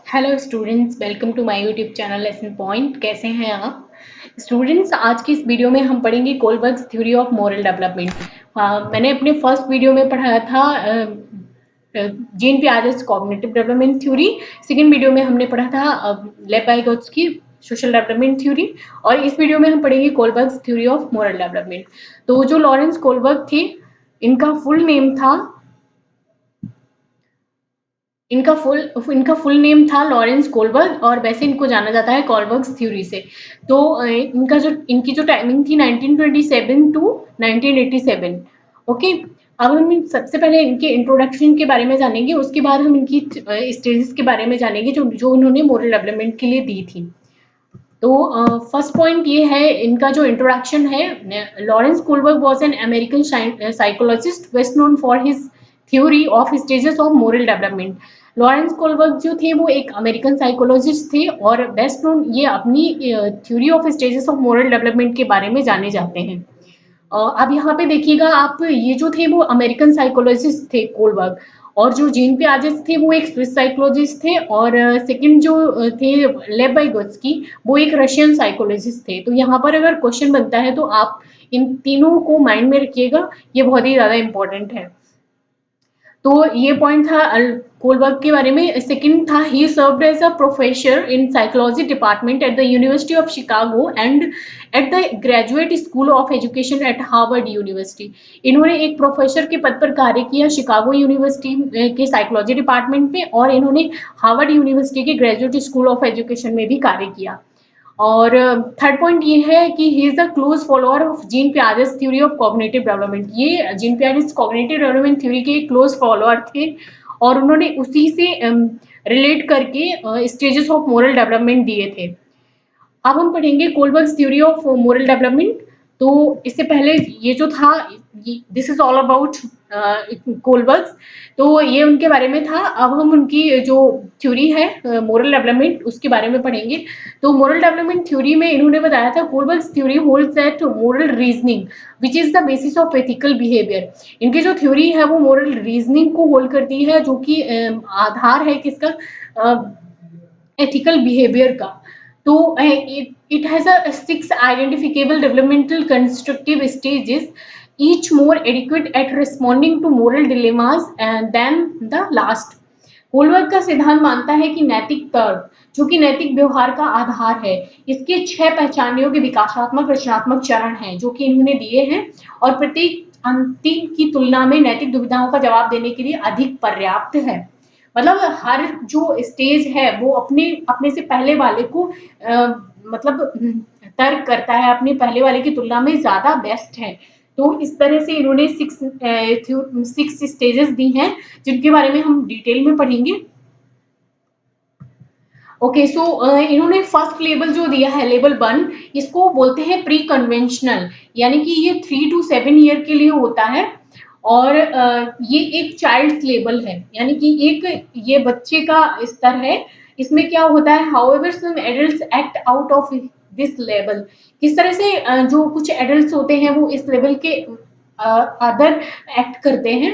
Hello students, welcome to my YouTube channel Lesson Point. कैसे हैं आप स्टूडेंट्स? आज की इस वीडियो में हम पढ़ेंगे Kohlberg's theory of moral development. मैंने अपने फर्स्ट वीडियो में पढ़ाया था gene Piaget's cognitive development theory. Second video में हमने पढ़ा था लेपाइगोत्स्की सोशल डेवलपमेंट थ्योरी, और इस वीडियो में हम पढ़ेंगे Kohlberg's theory of moral development. तो जो लॉरेंस कोलबर्ग थे, इनका फुल नेम था इनका फुल नेम था लॉरेंस कोलबर्ग, और वैसे इनको जाना जाता है कोलबर्ग्स थ्योरी से। तो इनकी जो टाइमिंग थी 1927 टू 1987। ओके, अब हम सबसे पहले इनके इंट्रोडक्शन के बारे में जानेंगे, उसके बाद हम इनकी स्टेजेस के बारे में जानेंगे जो जो उन्होंने मोरल डेवलपमेंट के लिए दी थी। तो फर्स्ट पॉइंट ये है इनका जो इंट्रोडक्शन है। Lawrence Kohlberg was an American psychologist best known for his theory of stages of moral development. Lawrence Kohlberg जो थे वो एक अमेरिकन साइकोलॉजिस्ट थे, और बेस्ट नोन ये अपनी theory of stages of moral development के बारे में जाने जाते हैं। अब यहाँ पे देखिएगा आप, ये जो थे वो अमेरिकन साइकोलॉजिस्ट थे कोलबर्ग, और जो जीन पियाजेस थे वो एक स्विस साइकोलॉजिस्ट थे, और सेकंड जो थे लेव वाइगोत्स्की, वो एक रशियन साइकोलॉजिस्ट थे। तो यहाँ पर अगर क्वेश्चन बनता है तो आप इन तीनों को माइंड में रखिएगा, ये बहुत ही ज्यादा इंपॉर्टेंट है। तो ये पॉइंट था कोलबर्ग के बारे में। सेकंड था he served as a professor in psychology department at the University of Chicago and at the Graduate School of Education at Harvard University. इन्होंने एक प्रोफेसर के पद पर कार्य किया शिकागो यूनिवर्सिटी के साइकोलॉजी डिपार्टमेंट में, और इन्होंने हार्वर्ड यूनिवर्सिटी के ग्रेजुएट स्कूल ऑफ एजुकेशन में भी कार्य किया। और थर्ड पॉइंट ये है कि he is the close follower of Jean Piaget's theory of cognitive development. ये Jean Piaget's cognitive development theory के क्लोज फॉलोअर थे, और उन्होंने उसी से रिलेट करके स्टेजेस ऑफ मोरल डेवलपमेंट दिए थे। अब हम पढ़ेंगे Kohlberg's theory of moral development. तो इससे पहले ये जो था, this is all about Kohlberg's. तो ये उनके बारे में था। अब हम उनकी जो थ्योरी है मोरल डेवलपमेंट, उसके बारे में पढ़ेंगे। तो मोरल डेवलपमेंट थ्योरी में इन्होंने बताया था Kohlberg's theory holds that moral reasoning which is the basis of ethical behaviour. इनकी जो थ्योरी है वो मोरल रीजनिंग को होल्ड करती है, जो कि आधार है किसका, एथिकल बिहेवियर का। तो it has a six identifiable developmental constructive stages, each more adequate at responding to moral dilemmas than the last. होलवर्क का सिद्धांत मानता है कि नैतिक तर्क, जो कि नैतिक व्यवहार का आधार है, इसके 6 पहचानने योग्य विकासात्मक रचनात्मक चरण हैं जो कि इन्होंने दिए हैं, और प्रत्येक अंतिम की तुलना में नैतिक दुविधाओं का जवाब देने के लिए अधिक पर्याप्त है। मतलब हर जो स्टेज है वो अपने अपने से पहले वाले को मतलब तर्क करता है, अपने पहले वाले की तुलना में ज्यादा बेस्ट है। तो इस तरह से इन्होंने सिक्स स्टेजेस दी हैं, जिनके बारे में हम डिटेल में पढ़ेंगे। ओके, सो इन्होंने फर्स्ट लेबल जो दिया है, लेबल 1, इसको बोलते हैं प्री कन्वेंशनल, यानी कि ये 3 to 7 ईयर के लिए होता है। और ये एक चाइल्ड लेबल है, यानी कि एक ये बच्चे का स्तर है। इसमें क्या होता है, however some adults act out of this level. किस तरह से जो कुछ एडल्ट्स होते हैं वो इस लेवल के अदर एक्ट करते हैं।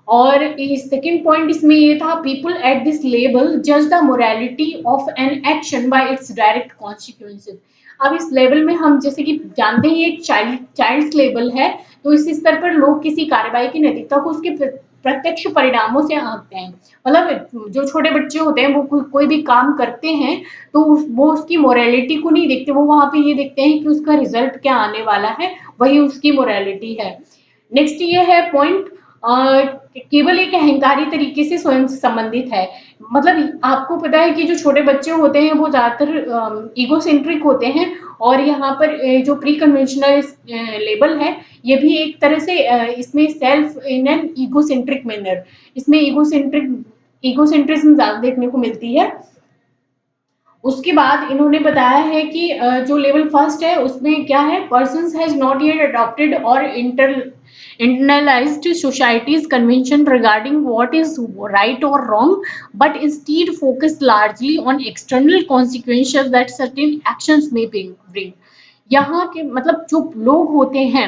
और सेकेंड पॉइंट इसमें ये था, पीपल एट दिस लेवल जज the morality of an action by it's direct consequences. अब इस लेवल में हम जैसे कि जानते हैं एक चाइल्ड लेवल है, तो इस स्तर पर लोग किसी कार्यवाही की नैतिकता को उसके प्रत्यक्ष परिणामों से आंकते हैं। मतलब जो छोटे बच्चे होते हैं वो कोई भी काम करते हैं तो वो उसकी मोरालिटी को नहीं देखते, वो वहां पे ये देखते हैं कि उसका रिजल्ट क्या आने वाला है, वही उसकी मोरालिटी है। नेक्स्ट ये है पॉइंट, केवल एक अहंकारी तरीके से स्वयं से संबंधित है। मतलब आपको पता है कि जो छोटे बच्चे होते हैं वो ज्यादातर ईगोसेंट्रिक होते हैं, और यहाँ पर जो प्री कन्वेंशनल लेबल है, ये भी एक तरह से इसमें self in an egocentric manner, इसमें ईगोसेंट्रिज्म ज्यादा देखने को मिलती है। उसके बाद इन्होंने बताया है कि जो लेवल फर्स्ट है उसमें क्या है, person has not yet adopted और internalized society's convention regarding what is right or wrong, but instead focus largely on external consequences that certain actions may bring. यहाँ के मतलब जो लोग होते हैं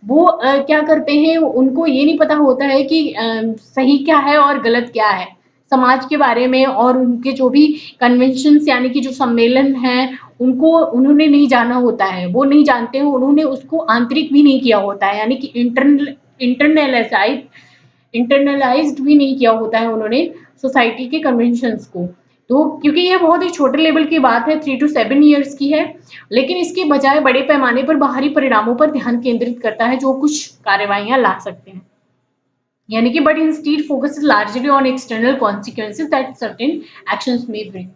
वो क्या करते हैं, उनको ये नहीं पता होता है कि सही क्या है और गलत क्या है। समाज के बारे में और उनके जो भी कन्वेंशंस यानी कि जो सम्मेलन हैं, उनको उन्होंने नहीं जाना होता है, वो नहीं जानते हैं, उन्होंने उसको आंतरिक भी नहीं किया होता है, यानी कि इंटरनलाइज़ इंटरनलाइज्ड भी नहीं किया होता है उन्होंने सोसाइटी के कन्वेंशंस को। तो क्योंकि ये बहुत ही छोटे लेवल की बात है, 3 टू 7 ईयर्स की है, लेकिन इसके बजाय बड़े पैमाने पर बाहरी परिणामों पर ध्यान केंद्रित करता है, जो कुछ कार्रवाइयाँ ला सकते हैं। यानी कि but instead focuses largely on external consequences that certain actions may bring.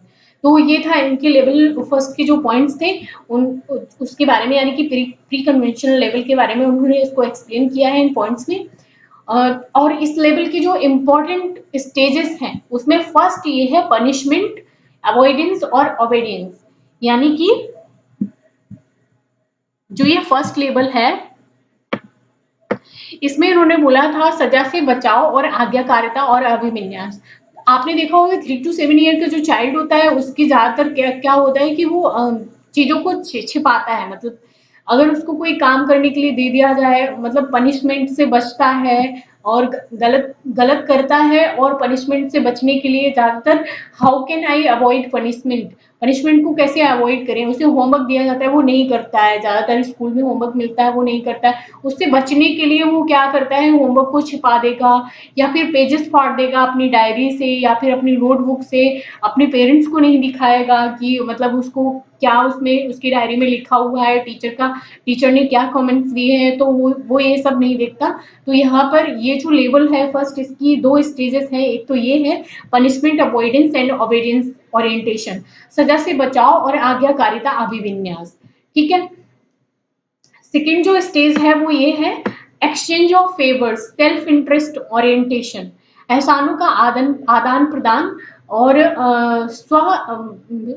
तो ये था इनके लेवल फर्स्ट के जो पॉइंट्स थे उन उसके बारे में, यानी कि प्री कन्वेंशनल लेवल के बारे में उन्होंने इसको एक्सप्लेन किया है इन पॉइंट्स में। और इस लेवल की जो इम्पोर्टेंट स्टेजेस हैं उसमें फर्स्ट ये है पनिशमेंट, अवॉइडेंस और ओबेडियंस। यानी कि जो ये फर्स्ट लेवल है इसमें इन्होंने बोला था सजा से बचाव और आज्ञाकारिता और अभिविन्यास। आपने देखा होगा 3 टू 7 ईयर का जो चाइल्ड होता है उसकी ज्यादातर क्या क्या होता है कि वो चीजों को छिपाता है, मतलब अगर उसको कोई काम करने के लिए दे दिया जाए, मतलब पनिशमेंट से बचता है और गलत गलत करता है, और पनिशमेंट से बचने के लिए ज्यादातर how can I avoid punishment, punishment को कैसे अवॉइड करें, उसे होमवर्क दिया जाता है वो नहीं करता है, ज्यादातर स्कूल में होमवर्क मिलता है वो नहीं करता है, उससे बचने के लिए वो क्या करता है होमवर्क को छिपा देगा या फिर पेजेस फाड़ देगा अपनी डायरी से या फिर अपनी नोटबुक से, अपने पेरेंट्स को नहीं दिखाएगा कि मतलब उसको क्या उसमें उसकी डायरी में लिखा हुआ है, टीचर ने क्या कमेंट्स दिए हैं, तो वो ये सब नहीं देखता। तो यहाँ पर ये जो लेवल है फर्स्ट, इसकी दो स्टेजेस हैं, एक तो ये है punishment avoidance and obedience orientation, सजा से बचाव और आज्ञाकारिता अभिविन्यास। ठीक है। सेकेंड जो स्टेज है वो ये है exchange of favours, self interest orientation, एहसानों का आदान प्रदान और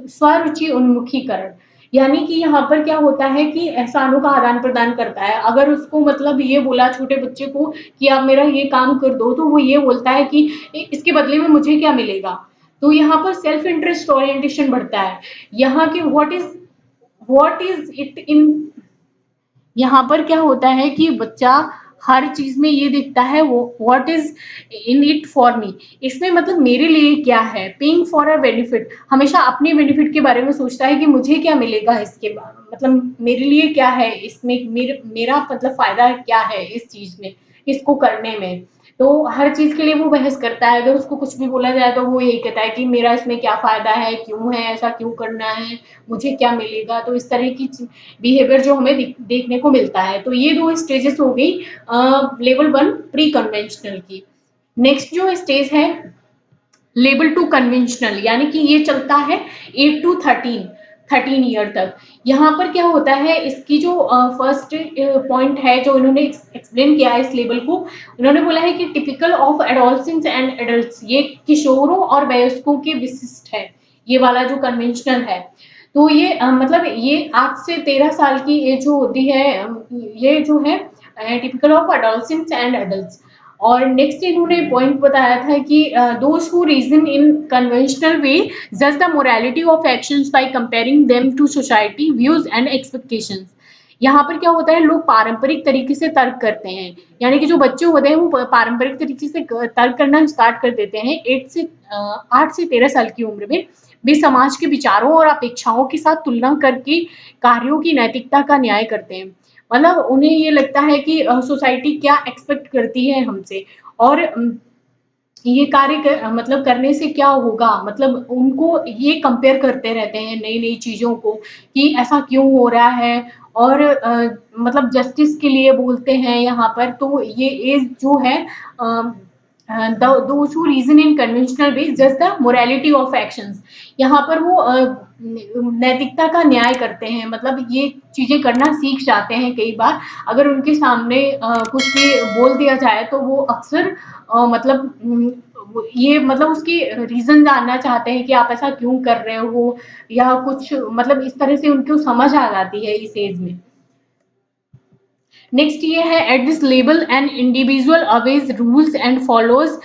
स्वरुचि उन्मुखीकरण। यानी कि यहाँ पर क्या होता है कि एहसानों का आदान प्रदान करता है, अगर उसको मतलब ये बोला छोटे बच्चे को कि आप मेरा ये काम कर दो, तो वो ये बोलता है कि इसके बदले में मुझे क्या मिलेगा। तो यहाँ पर सेल्फ इंटरेस्ट ओरिएंटेशन बढ़ता है। यहाँ की व्हाट इज इट इन, यहाँ पर क्या होता है कि बच्चा हर चीज में ये देखता है वो what is in it for me, इसमें मतलब मेरे लिए क्या है, पेइंग फॉर अ बेनिफिट, हमेशा अपने बेनिफिट के बारे में सोचता है कि मुझे क्या मिलेगा इसके बाद, मतलब मेरे लिए क्या है इसमें, मेरा मतलब फायदा क्या है इस चीज में, इसको करने में। तो हर चीज के लिए वो बहस करता है, अगर उसको कुछ भी बोला जाए तो वो यही कहता है कि मेरा इसमें क्या फायदा है, क्यों है ऐसा, क्यों करना है, मुझे क्या मिलेगा। तो इस तरह की बिहेवियर जो हमें देखने को मिलता है। तो ये दो स्टेजेस हो गई लेवल 1 प्री कन्वेंशनल की। नेक्स्ट जो स्टेज है लेवल 2 कन्वेंशनल, यानी कि ये चलता है 8 टू 13 ईयर तक। यहाँ पर क्या होता है, इसकी जो फर्स्ट पॉइंट है जो इन्होंने एक्सप्लेन किया है इस लेवल को, उन्होंने बोला है कि typical of adolescents and adults, ये किशोरों और वयस्कों के विशिष्ट है, ये वाला जो कन्वेंशनल है। तो ये मतलब ये 8 से 13 साल की एज जो होती है, ये जो है typical of adolescents and adults. और नेक्स्ट इन्होंने पॉइंट बताया था कि those who reason in conventional way जज the morality of actions by comparing them to society views and expectations. यहाँ पर क्या होता है, लोग पारंपरिक तरीके से तर्क करते हैं, यानी कि जो बच्चे होते हैं वो पारंपरिक तरीके से तर्क करना स्टार्ट कर देते हैं 8 से 13 साल की उम्र में। वे समाज के विचारों और अपेक्षाओं के साथ तुलना करके कार्यों की नैतिकता का न्याय करते हैं, मतलब उन्हें ये लगता है कि सोसाइटी क्या एक्सपेक्ट करती है हमसे, और ये कार्य मतलब करने से क्या होगा, मतलब उनको ये कंपेयर करते रहते हैं नई नई चीजों को कि ऐसा क्यों हो रहा है, और मतलब जस्टिस के लिए बोलते हैं यहाँ पर। तो ये एज जो है those who reason in conventional ways just the morality of actions, यहाँ पर वो नैतिकता का न्याय करते हैं, मतलब ये चीजें करना सीख जाते हैं कई बार, अगर उनके सामने कुछ भी बोल दिया जाए तो वो अक्सर मतलब ये मतलब उसकी रीजन जानना चाहते हैं कि आप ऐसा क्यों कर रहे हो, या कुछ मतलब इस तरह से उनको समझ आ जाती है इस एज में। नेक्स्ट ये है at this level an individual Awez rules and follows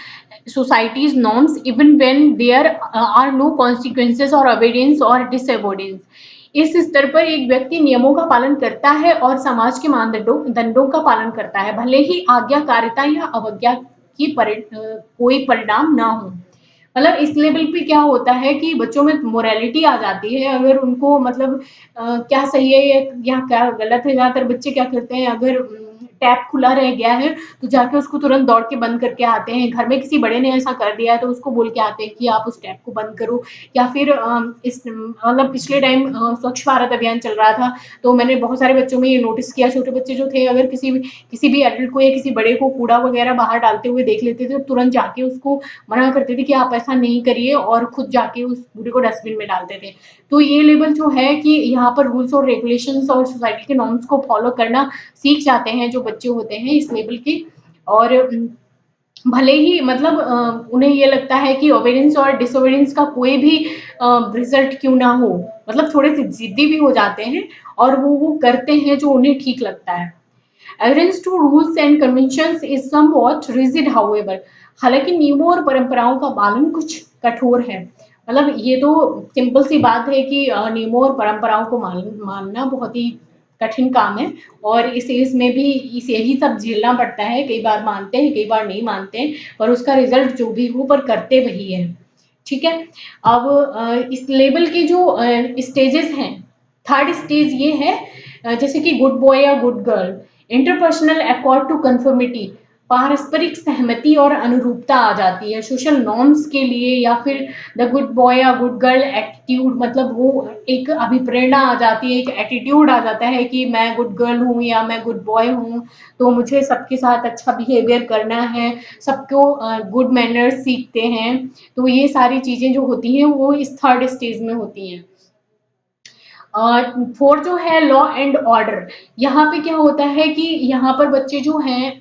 society's norms even when there are no consequences or obedience or disobedience। इस स्तर पर एक व्यक्ति नियमों का पालन करता है और समाज के मानदंडों का पालन करता है, भले ही आज्ञाकारिता या अवज्ञा की कोई परिणाम ना हो। मतलब इस लेवल पे क्या होता है कि बच्चों में मोरालिटी आ जाती है, अगर उनको मतलब क्या सही है या क्या गलत है। ज़्यादातर बच्चे क्या करते हैं, अगर टैप खुला रह गया है तो जाके उसको तुरंत दौड़ के बंद करके आते हैं। घर में किसी बड़े ने ऐसा कर दिया है तो उसको बोल के आते हैं कि आप उस टैप को बंद करो। या फिर इस मतलब पिछले टाइम स्वच्छ भारत अभियान चल रहा था, तो मैंने बहुत सारे बच्चों में ये नोटिस किया, छोटे बच्चे जो थे अगर किसी भी एडल्ट को या किसी बड़े को कूड़ा वगैरह बाहर डालते हुए देख लेते थे, तो तुरंत जाके उसको मना करते थे कि आप ऐसा नहीं करिए, और खुद जाके उस कूड़े को डस्टबिन में डालते थे। तो ये लेवल जो है कि यहाँ पर रूल्स और रेगुलेशंस और सोसाइटी के नॉर्म्स को फॉलो करना सीख जाते हैं जो बच्चे होते हैं इस लेवल के। और भले ही मतलब उन्हें ये लगता है कि ओबीडियंस और डिसोबीडियंस का कोई भी रिजल्ट क्यों ना हो, मतलब थोड़े से जिद्दी भी हो जाते हैं और वो करते हैं जो उन्हें ठीक लगता है। Adherence to rules and conventions is somewhat rigid, however. हालांकि नियमों और परंपराओं का पालन कुछ कठोर है। मतलब ये तो सिंपल सी बात है कि नियमों और परंपराओं को मानना बहुत ही कठिन काम है, और इस एज में भी इसे ही सब झेलना पड़ता है। कई बार मानते हैं, कई बार नहीं मानते हैं, पर उसका रिजल्ट जो भी हो, पर करते वही है। ठीक है। अब इस लेवल के जो स्टेजेस हैं, थर्ड स्टेज ये है जैसे कि गुड बॉय या good girl, interpersonal accord to conformity, पारस्परिक सहमति और अनुरूपता आ जाती है सोशल नॉर्म्स के लिए, या फिर द गुड बॉय या गुड गर्ल एटीट्यूड, मतलब वो एक अभिप्रेरणा आ जाती है, एक एटीट्यूड आ जाता है कि मैं गुड गर्ल हूँ या मैं गुड बॉय हूँ, तो मुझे सबके साथ अच्छा बिहेवियर करना है, सबको गुड मैनर्स सीखते हैं। तो ये सारी चीजें जो होती हैं वो इस थर्ड स्टेज में होती हैं। फोर्थ जो है लॉ एंड ऑर्डर, यहाँ पे क्या होता है कि यहाँ पर बच्चे जो हैं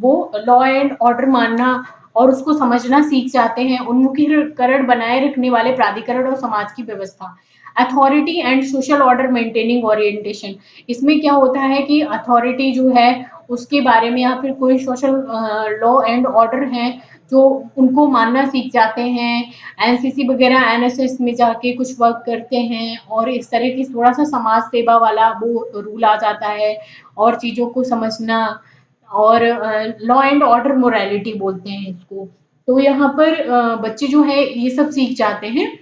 वो लॉ एंड ऑर्डर मानना और उसको समझना सीख जाते हैं। उन्मुखीकरण बनाए रखने वाले प्राधिकरण और समाज की व्यवस्था, authority and social order maintaining orientation. इसमें क्या होता है कि अथॉरिटी जो है उसके बारे में, या फिर कोई सोशल लॉ एंड ऑर्डर है जो उनको मानना सीख जाते हैं। एनसीसी वगैरह एनएसएस में जाके कुछ वर्क करते हैं, और इस तरह की थोड़ा सा समाज सेवा वाला वो रूल आ जाता है, और चीज़ों को समझना, और लॉ एंड ऑर्डर मोरालिटी बोलते हैं इसको। तो यहाँ पर बच्चे जो है ये सब सीख जाते हैं।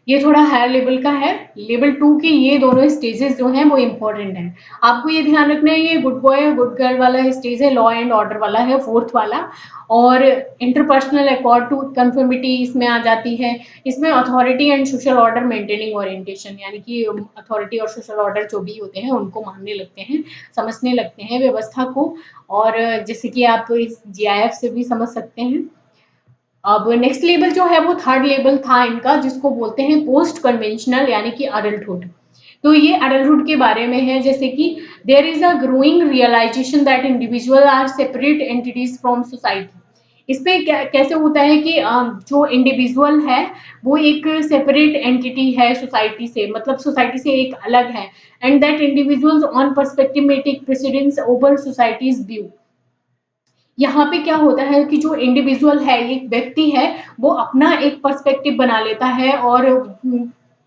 ये थोड़ा हायर लेवल का है। लेवल 2 के ये दोनों स्टेजेस जो हैं वो इम्पोर्टेंट हैं। आपको ये ध्यान रखना है, ये गुड बॉय और गुड गर्ल वाला स्टेज है, लॉ एंड ऑर्डर वाला है फोर्थ वाला। और इंटरपर्सनल अकॉर्ड टू कंफर्मिटी इसमें आ जाती है। इसमें authority and social order maintaining orientation, यानी कि अथॉरिटी और सोशल ऑर्डर जो भी होते हैं उनको मानने लगते हैं, समझने लगते हैं व्यवस्था को। और जैसे कि आप इस जीआईएफ से भी समझ सकते हैं। अब नेक्स्ट लेवल जो है वो थर्ड लेवल था इनका, जिसको बोलते हैं पोस्ट कन्वेंशनल, यानी कि अडल्टहुड। तो ये अडल्टहुड के बारे में है, जैसे कि there is a growing realisation that individual are separate entities from society. इस पे कैसे होता है कि जो इंडिविजुअल है वो एक सेपरेट एंटिटी है सोसाइटी से, मतलब सोसाइटी से एक अलग है। And that individuals on perspective में take precedence over society's view. यहाँ पे क्या होता है कि जो इंडिविजुअल है, एक व्यक्ति है, वो अपना एक पर्सपेक्टिव बना लेता है, और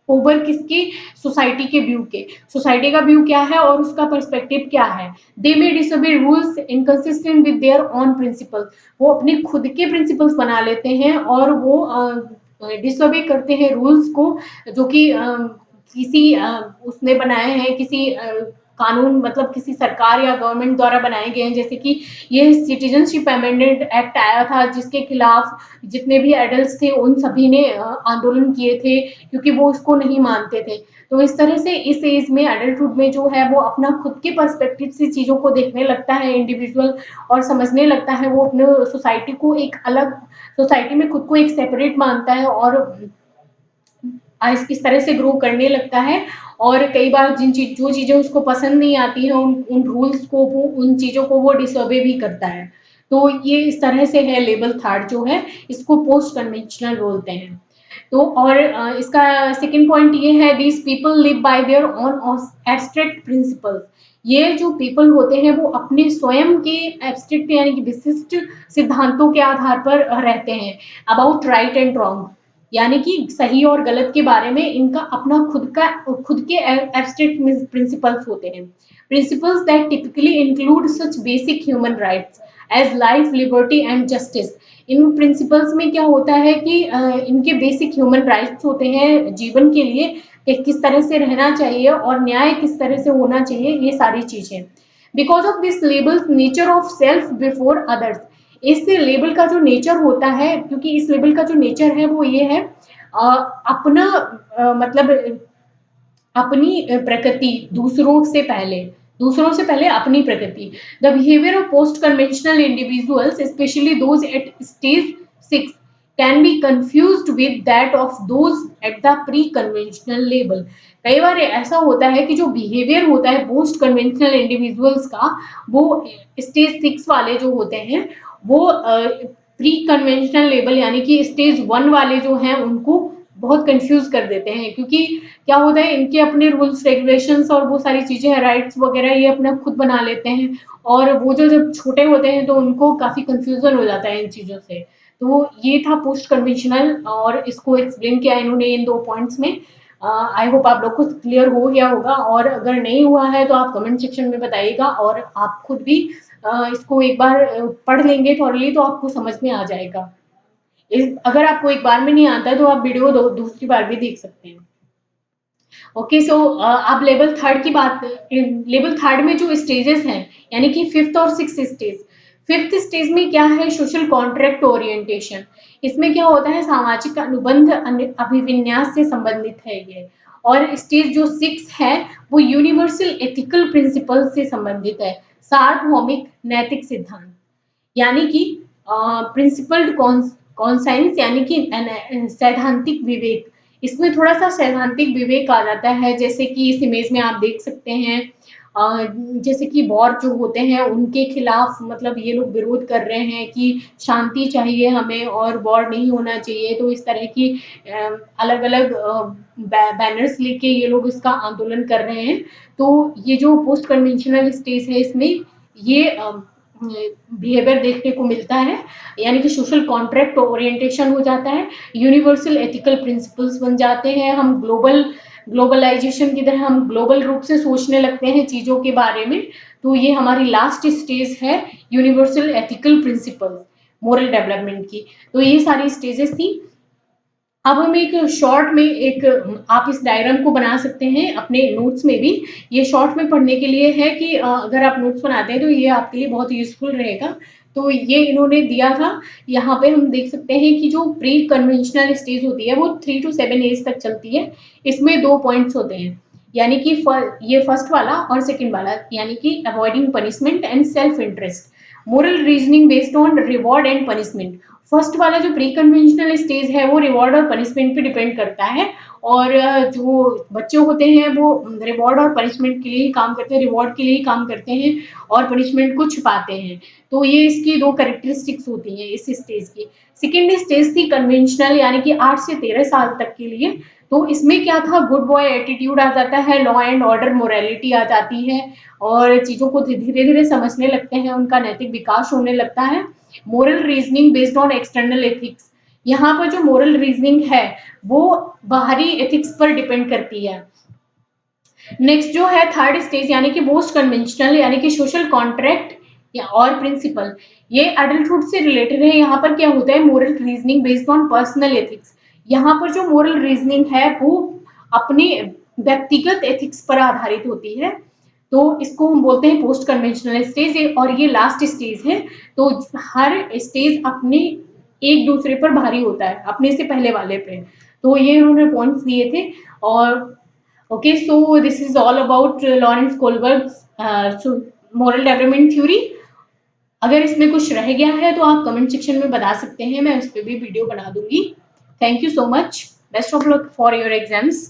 ओवर किसके, सोसाइटी के व्यू के, सोसाइटी का व्यू क्या है और उसका पर्सपेक्टिव क्या है। They may disobey rules inconsistent with their own principles. वो अपने खुद के प्रिंसिपल्स बना लेते हैं और वो डिसोबे करते हैं रूल्स को, जो कि किसी उसने बनाए हैं, किसी कानून, मतलब किसी सरकार या गवर्नमेंट द्वारा बनाए गए हैं। जैसे कि ये सिटीजनशिप अमेंडमेंट एक्ट आया था, जिसके खिलाफ जितने भी एडल्ट्स थे उन सभी ने आंदोलन किए थे, क्योंकि वो उसको नहीं मानते थे। तो इस तरह से इस एज में, एडल्टहुड में जो है वो अपना खुद के पर्सपेक्टिव से चीज़ों को देखने लगता है इंडिविजुअल, और समझने लगता है। वो अपने सोसाइटी को एक अलग, सोसाइटी में खुद को एक सेपरेट मानता है, और इस तरह से ग्रो करने लगता है। और कई बार जो चीज़ें उसको पसंद नहीं आती हैं, उन रूल्स को, वो उन चीज़ों को वो डिसोबे भी करता है। तो ये इस तरह से है लेवल थर्ड जो है, इसको पोस्ट कन्वेंशनल बोलते हैं। तो और इसका सेकंड पॉइंट ये है, these people live by their own abstract principles. ये जो पीपल होते हैं वो अपने स्वयं के एब्स्ट्रैक्ट यानी कि विशिष्ट सिद्धांतों के आधार पर रहते हैं, अबाउट राइट एंड रॉन्ग, यानी कि सही और गलत के बारे में इनका अपना खुद के एब्स्ट्रैक्ट प्रिंसिपल्स होते हैं। Principles that typically include such basic human rights, as life, liberty and justice. इन प्रिंसिपल्स में क्या होता है कि इनके बेसिक ह्यूमन राइट्स होते हैं जीवन के लिए, कि किस तरह से रहना चाहिए और न्याय किस तरह से होना चाहिए, ये सारी चीजें। Because of this label nature of self before others, इस लेबल का जो नेचर होता है, क्योंकि इस लेबल का जो नेचर है वो ये है अपना मतलब अपनी प्रकृति दूसरों से पहले अपनी प्रकृति। The behaviour of post conventional individuals specially those at stage 6 can be confused with that of those at the pre conventional level. कई बार ऐसा होता है कि जो बिहेवियर होता है पोस्ट कन्वेंशनल इंडिविजुअल्स का, वो स्टेज 6 वाले जो होते हैं वो प्री कन्वेंशनल लेवल यानी कि स्टेज 1 वाले जो हैं उनको बहुत कंफ्यूज कर देते हैं, क्योंकि क्या होता है इनके अपने रूल्स रेगुलेशंस और वो सारी चीजें हैं, राइट्स वगैरह ये अपना खुद बना लेते हैं, और वो जो जब छोटे होते हैं तो उनको काफी कंफ्यूजन हो जाता है इन चीजों से। तो ये था पोस्ट कन्वेंशनल, और इसको एक्सप्लेन किया इन्होंने इन 2 पॉइंट्स में। आई होप आप लोग को क्लियर हो गया होगा, और अगर नहीं हुआ है तो आप कमेंट सेक्शन में बताइएगा, और आप खुद भी इसको एक बार पढ़ लेंगे थॉरली तो आपको समझ में आ जाएगा। अगर आपको एक बार में नहीं आता है तो आप वीडियो दूसरी बार भी देख सकते हैं। ओके, सो आप लेवल थर्ड की बात, लेवल थर्ड में जो स्टेजेस हैं यानी कि 5th और 6th स्टेज। 5th स्टेज में क्या है, सोशल कॉन्ट्रैक्ट ओरिएंटेशन। इसमें क्या होता है, सामाजिक अनुबंध अभिविन्यास से संबंधित है ये। और स्टेज जो 6 है वो यूनिवर्सल एथिकल प्रिंसिपल से संबंधित है, सार्वभौमिक नैतिक सिद्धांत, यानी कि प्रिंसिपल्ड कॉन्साइंस यानी कि सैद्धांतिक विवेक। इसमें थोड़ा सा सैद्धांतिक विवेक आ जाता है, जैसे कि इस इमेज में आप देख सकते हैं जैसे कि वॉर जो होते हैं उनके खिलाफ, मतलब ये लोग विरोध कर रहे हैं कि शांति चाहिए हमें और वॉर नहीं होना चाहिए, तो इस तरह की अलग अलग बैनर्स लेके ये लोग इसका आंदोलन कर रहे हैं। तो ये जो पोस्ट कन्वेंशनल स्टेज है इसमें ये बिहेवियर देखने को मिलता है, यानी कि सोशल कॉन्ट्रैक्ट ओरिएंटेशन हो जाता है, यूनिवर्सल एथिकल प्रिंसिपल्स बन जाते हैं, हम ग्लोबलाइजेशन की तरह हम ग्लोबल रूप से सोचने लगते हैं चीजों के बारे में। तो ये हमारी लास्ट स्टेज है universal ethical principle moral development की। तो ये सारी स्टेजेस थी। अब हम एक शॉर्ट में एक आप इस डायग्राम को बना सकते हैं अपने नोट्स में भी। ये शॉर्ट में पढ़ने के लिए है कि अगर आप नोट्स बनाते हैं तो ये आपके लिए बहुत यूजफुल रहेगा। तो ये इन्होंने दिया था, यहाँ पे हम देख सकते हैं कि जो प्री कन्वेंशनल स्टेज होती है वो 3 to 7 एज तक चलती है। इसमें 2 पॉइंट्स होते हैं, यानी कि ये फर्स्ट वाला और सेकंड वाला, यानी कि avoiding punishment and self interest, moral reasoning based on reward and punishment. First वाला जो प्री कन्वेंशनल स्टेज है वो रिवॉर्ड और पनिशमेंट पे डिपेंड करता है, और जो बच्चे होते हैं वो रिवॉर्ड और पनिशमेंट के लिए ही काम करते हैं, रिवॉर्ड के लिए ही काम करते हैं और पनिशमेंट को छुपाते हैं। तो ये इसकी 2 कैरेक्टरिस्टिक्स होती हैं इस स्टेज की। सेकेंड स्टेज थी कन्वेंशनल, यानी कि 8 से 13 साल तक के लिए। तो इसमें क्या था, गुड बॉय एटीट्यूड आ जाता है, लॉ एंड ऑर्डर मोरालिटी आ जाती है, और चीजों को धीरे धीरे समझने लगते हैं, उनका नैतिक विकास होने लगता है। Moral reasoning based on external ethics, यहाँ पर जो मोरल रीजनिंग है वो बाहरी एथिक्स पर डिपेंड करती है। नेक्स्ट जो है थर्ड स्टेज, यानी कि मोस्ट कन्वेंशनल, यानी कि सोशल कॉन्ट्रैक्ट या और प्रिंसिपल, ये एडल्टहुड से रिलेटेड है। यहाँ पर क्या होता है, moral reasoning based on personal ethics. यहाँ पर जो मोरल रीजनिंग है वो अपने व्यक्तिगत एथिक्स पर आधारित होती है। तो इसको हम बोलते हैं पोस्ट कन्वेंशनल स्टेज, और ये लास्ट स्टेज है। तो हर स्टेज अपने एक दूसरे पर भारी होता है, अपने से पहले वाले पे। तो ये उन्होंने पॉइंट्स दिए थे। और okay, so this is all about Lawrence Kohlberg moral development theory. अगर इसमें कुछ रह गया है तो आप कमेंट सेक्शन में बता सकते हैं, मैं उस पर भी वीडियो बना दूंगी। Thank you so much, best of luck for your exams.